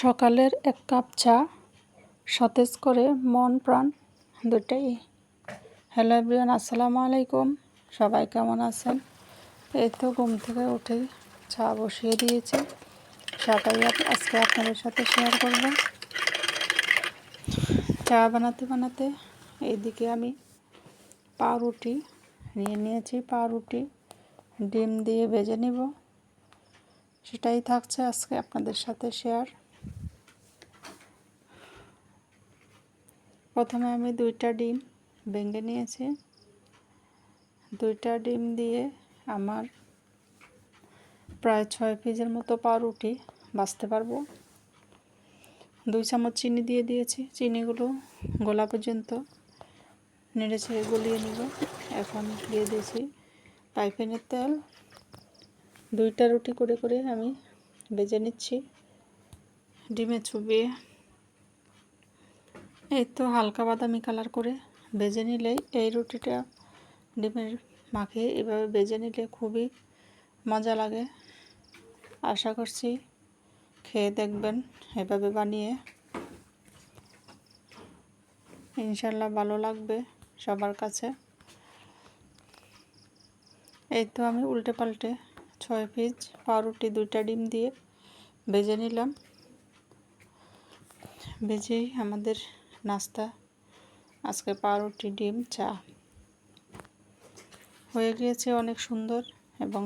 সকালের এক কাপ চা সতেজ করে মন প্রাণ দুটাই। হ্যালো এভরিওয়ান, আসসালামু আলাইকুম। সবাই কেমন আছেন? এই তো ঘুম থেকে উঠেই চা বসিয়ে দিয়েছি। চাটাই আজকে আপনাদের সাথে শেয়ার করব। চা বানাতে বানাতে এইদিকে আমি পাউরুটি নিয়েছি। পাউরুটি ডিম দিয়ে ভেজে নিব, সেটাই থাকছে আজকে আপনাদের সাথে শেয়ার। প্রথমে আমি 2টা ডিম ভেঙে নিয়েছি। 2টা ডিম দিয়ে আমার প্রায় 6 পিসের মতো পাউরুটি ভাজতে পারবো। 2 চামচ চিনি দিয়ে দিয়েছি। চিনিগুলো গলা পর্যন্ত নেড়ে ছেড়ে গলিয়ে নিব। এখন দিয়ে দিয়েছি পাইপেনের তেল। 2টা রুটি করে করে আমি ভেজে নিচ্ছি ডিমে চুবিয়ে। এই তো হালকা বাদামি কালার করে ভেজে নিলেই এই রুটিটা ডিমের মাখিয়ে এভাবে ভেজে নিলে খুবই মজা লাগে। আশা করছি খেয়ে দেখবেন এভাবে বানিয়ে, ইনশাল্লাহ ভালো লাগবে সবার কাছে। এই তো আমি উল্টে পাল্টে 6 পিস পাউরুটি 2টা ডিম দিয়ে ভেজে নিলাম। ভেজেই আমাদের নাস্তা আজকে পাউরুটি ডিম চা হয়ে গিয়েছে, অনেক সুন্দর এবং